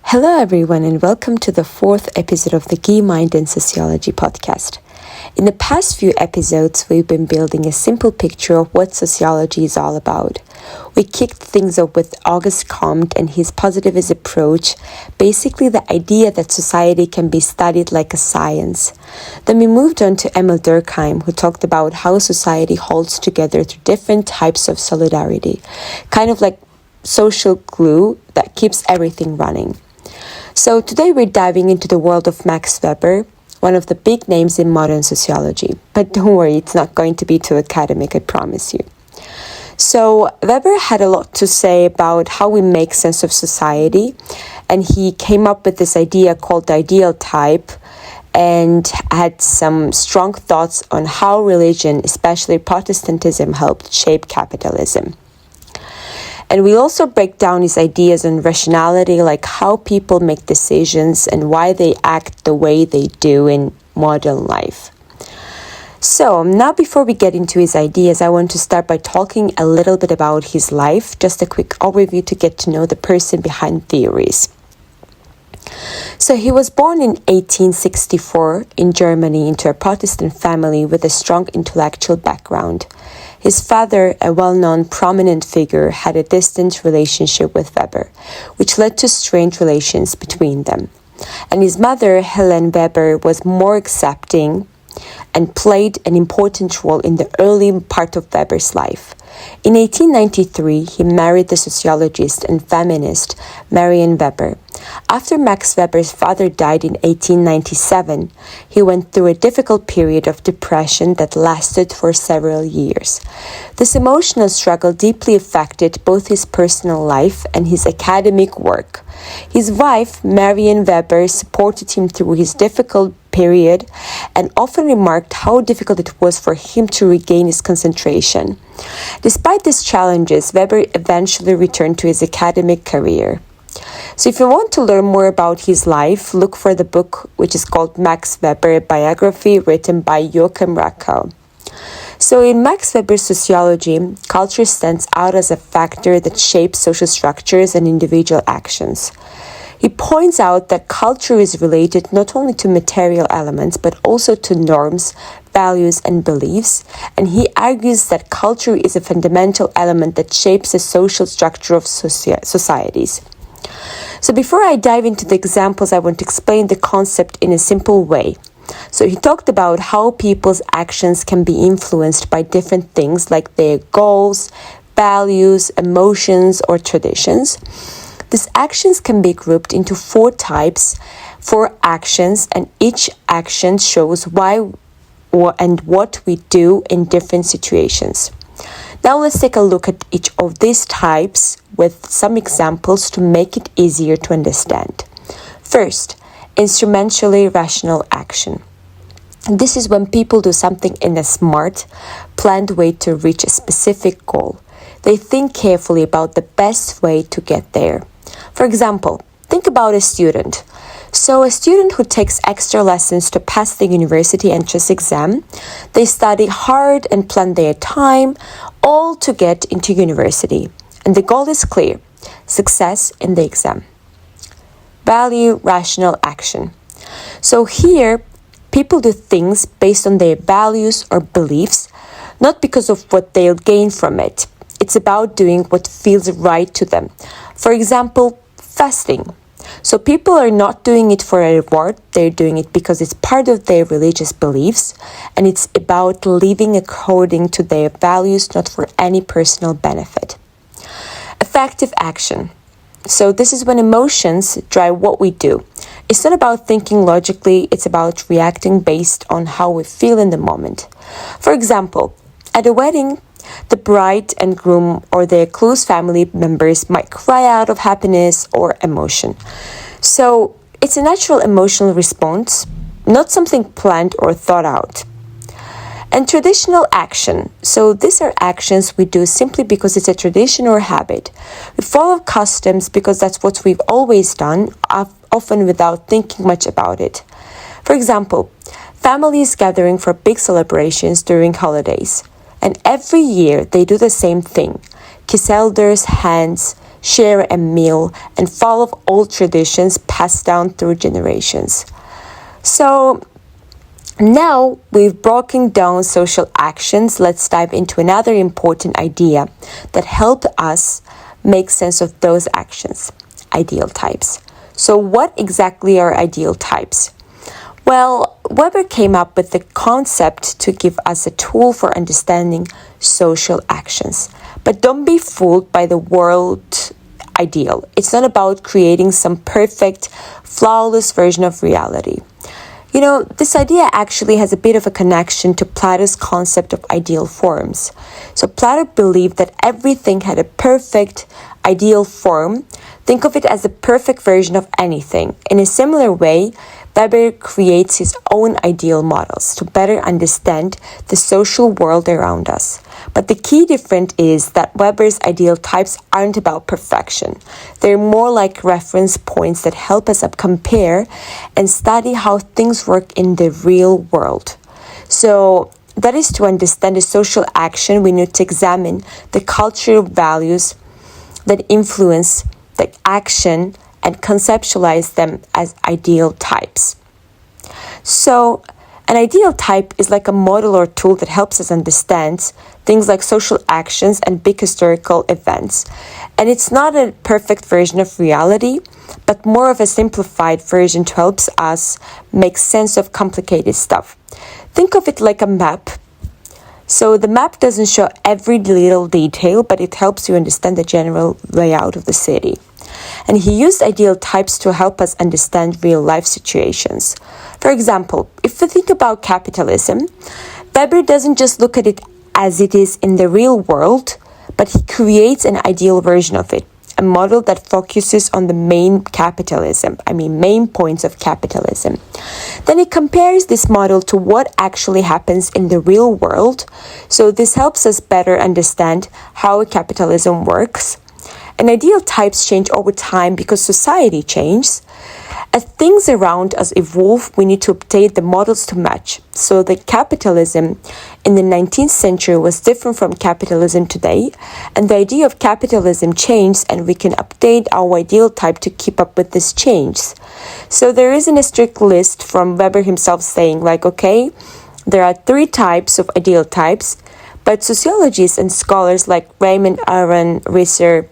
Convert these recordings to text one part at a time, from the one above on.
Hello everyone and welcome to the fourth episode of the Key Mind and Sociology podcast. In the past few episodes, we've been building a simple picture of what sociology is all about. We kicked things off with Auguste Comte and his positivist approach, basically the idea that society can be studied like a science. Then we moved on to Emil Durkheim, who talked about how society holds together through different types of solidarity, kind of like social glue that keeps everything running. So today we're diving into the world of Max Weber, one of the big names in modern sociology. But don't worry, it's not going to be too academic, I promise you. So Weber had a lot to say about how we make sense of society, and he came up with this idea called the ideal type and had some strong thoughts on how religion, especially Protestantism, helped shape capitalism. And we also break down his ideas on rationality, like how people make decisions and why they act the way they do in modern life. So now before we get into his ideas, I want to start by talking a little bit about his life, just a quick overview to get to know the person behind theories. So he was born in 1864 in Germany into a Protestant family with a strong intellectual background. His father, a well-known prominent figure, had a distant relationship with Weber, which led to strained relations between them. And his mother, Helen Weber, was more accepting and played an important role in the early part of Weber's life. In 1893, he married the sociologist and feminist Marion Weber. After Max Weber's father died in 1897, he went through a difficult period of depression that lasted for several years. This emotional struggle deeply affected both his personal life and his academic work. His wife, Marion Weber, supported him through his difficult period and often remarked how difficult it was for him to regain his concentration. Despite these challenges, Weber eventually returned to his academic career. So if you want to learn more about his life, look for the book which is called Max Weber, a biography written by Joachim Rakow. So in Max Weber's sociology, culture stands out as a factor that shapes social structures and individual actions. He points out that culture is related not only to material elements, but also to norms, values, and beliefs, and he argues that culture is a fundamental element that shapes the social structure of societies. So before I dive into the examples, I want to explain the concept in a simple way. So he talked about how people's actions can be influenced by different things like their goals, values, emotions, or traditions. These actions can be grouped into four types, four actions, and each action shows why and what we do in different situations. Now let's take a look at each of these types with some examples to make it easier to understand. First, instrumentally rational action. This is when people do something in a smart, planned way to reach a specific goal. They think carefully about the best way to get there. For example, think about a student. So a student who takes extra lessons to pass the university entrance exam, they study hard and plan their time, all to get into university. And the goal is clear: success in the exam. Value rational action. So here, people do things based on their values or beliefs, not because of what they'll gain from it. It's about doing what feels right to them. For example, fasting. So people are not doing it for a reward, they're doing it because it's part of their religious beliefs, and it's about living according to their values, not for any personal benefit. Effective action. So this is when emotions drive what we do. It's not about thinking logically, it's about reacting based on how we feel in the moment. For example, at a wedding, the bride and groom or their close family members might cry out of happiness or emotion. So it's a natural emotional response, not something planned or thought out. And traditional action. So these are actions we do simply because it's a tradition or habit. We follow customs because that's what we've always done, often without thinking much about it. For example, families gathering for big celebrations during holidays. And every year they do the same thing. Kiss elders' hands, share a meal, and follow old traditions passed down through generations. So now we've broken down social actions. Let's dive into another important idea that helped us make sense of those actions: ideal types. So what exactly are ideal types? Well, Weber came up with the concept to give us a tool for understanding social actions. But don't be fooled by the word ideal. It's not about creating some perfect, flawless version of reality. You know, this idea actually has a bit of a connection to Plato's concept of ideal forms. So Plato believed that everything had a perfect, ideal form. Think of it as the perfect version of anything. In a similar way, Weber creates his own ideal models to better understand the social world around us. But the key difference is that Weber's ideal types aren't about perfection. They're more like reference points that help us compare and study how things work in the real world. So that is, to understand a social action, we need to examine the cultural values that influence the action and conceptualize them as ideal types. So an ideal type is like a model or tool that helps us understand things like social actions and big historical events. And it's not a perfect version of reality, but more of a simplified version to help us make sense of complicated stuff. Think of it like a map. So the map doesn't show every little detail, but it helps you understand the general layout of the city. And he used ideal types to help us understand real-life situations. For example, if we think about capitalism, Weber doesn't just look at it as it is in the real world, but he creates an ideal version of it, a model that focuses on the main points of capitalism. Then he compares this model to what actually happens in the real world. So this helps us better understand how capitalism works. And ideal types change over time because society changes. As things around us evolve, we need to update the models to match. So the capitalism in the 19th century was different from capitalism today, and the idea of capitalism changed, and we can update our ideal type to keep up with this change. So there isn't a strict list from Weber himself saying like, okay, there are 3 types of ideal types, but sociologists and scholars like Raymond Aron Risser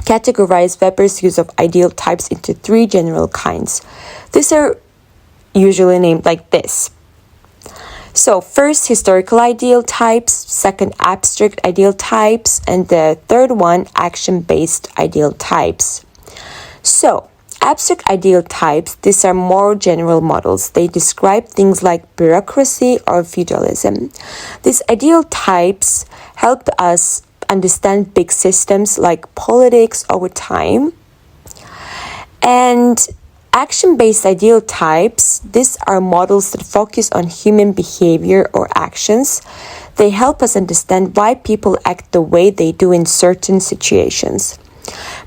categorize Weber's use of ideal types into 3 general kinds. These are usually named like this. So first, historical ideal types, second, abstract ideal types, and the third one, action-based ideal types. So abstract ideal types, these are more general models. They describe things like bureaucracy or feudalism. These ideal types help us understand big systems like politics over time. And action-based ideal types, these are models that focus on human behavior or actions. They help us understand why people act the way they do in certain situations.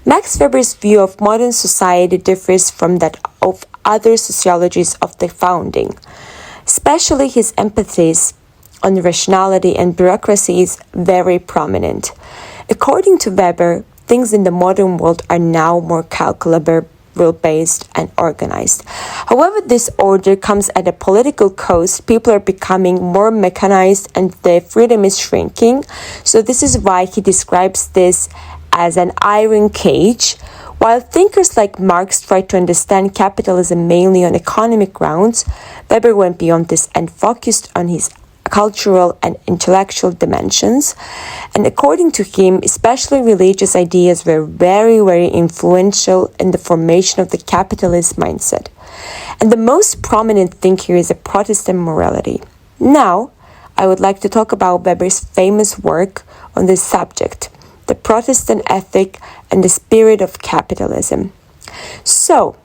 Max Weber's view of modern society differs from that of other sociologists of the founding. Especially his emphasis on rationality and bureaucracy is very prominent. According to Weber, things in the modern world are now more calculable, rule-based, and organized. However, this order comes at a political cost. People are becoming more mechanized and their freedom is shrinking. So this is why he describes this as an iron cage. While thinkers like Marx tried to understand capitalism mainly on economic grounds, Weber went beyond this and focused on his cultural and intellectual dimensions. And according to him, especially religious ideas were very, very influential in the formation of the capitalist mindset. And the most prominent thing here is a Protestant morality. Now, I would like to talk about Weber's famous work on this subject, the Protestant Ethic and the Spirit of Capitalism. So,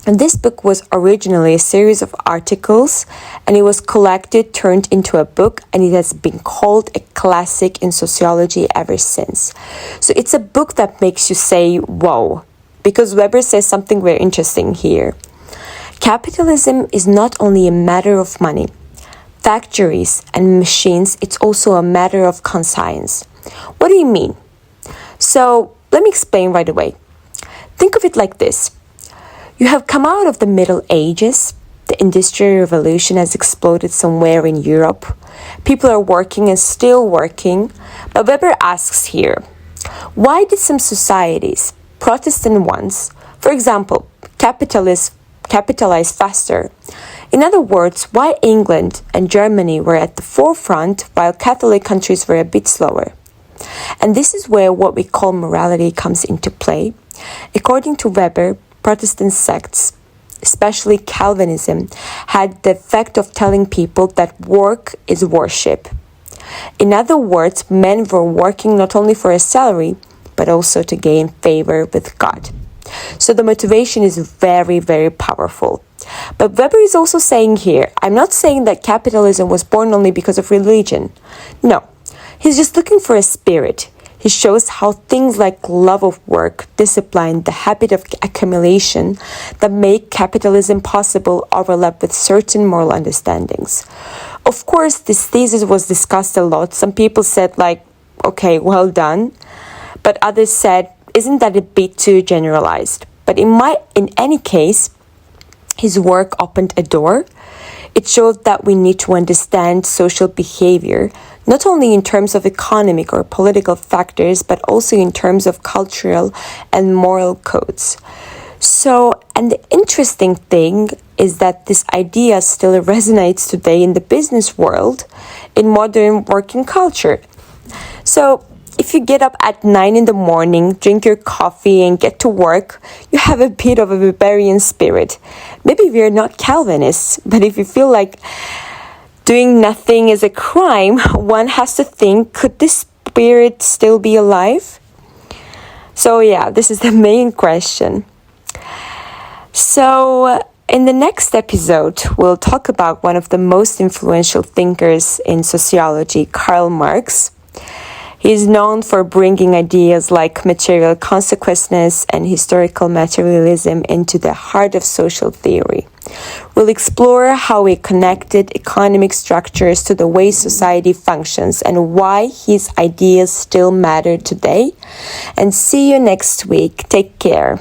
and this book was originally a series of articles, and it was collected, turned into a book, and it has been called a classic in sociology ever since. So it's a book that makes you say, whoa, because Weber says something very interesting here. Capitalism is not only a matter of money, factories and machines, it's also a matter of conscience. What do you mean? So, let me explain right away. Think of it like this. You have come out of the Middle Ages. The Industrial Revolution has exploded somewhere in Europe. People are working and still working. But Weber asks here, why did some societies, Protestant ones, for example, capitalize faster? In other words, why England and Germany were at the forefront while Catholic countries were a bit slower? And this is where what we call morality comes into play. According to Weber, Protestant sects, especially Calvinism, had the effect of telling people that work is worship. In other words, men were working not only for a salary, but also to gain favor with God. So the motivation is very, very powerful. But Weber is also saying here, I'm not saying that capitalism was born only because of religion. No, he's just looking for a spirit. He shows how things like love of work, discipline, the habit of accumulation that make capitalism possible overlap with certain moral understandings. Of course, this thesis was discussed a lot. Some people said okay, well done. But others said, isn't that a bit too generalized? But in any case, his work opened a door. It showed that we need to understand social behavior, not only in terms of economic or political factors, but also in terms of cultural and moral codes. So, and the interesting thing is that this idea still resonates today in the business world, in modern working culture. So, if you get up at 9 in the morning, drink your coffee and get to work, you have a bit of a barbarian spirit. Maybe we're not Calvinists, but if you feel like doing nothing is a crime, one has to think, could this spirit still be alive? So yeah, this is the main question. So in the next episode, we'll talk about one of the most influential thinkers in sociology, Karl Marx. He is known for bringing ideas like material consequentness and historical materialism into the heart of social theory. We'll explore how he connected economic structures to the way society functions and why his ideas still matter today. And see you next week. Take care.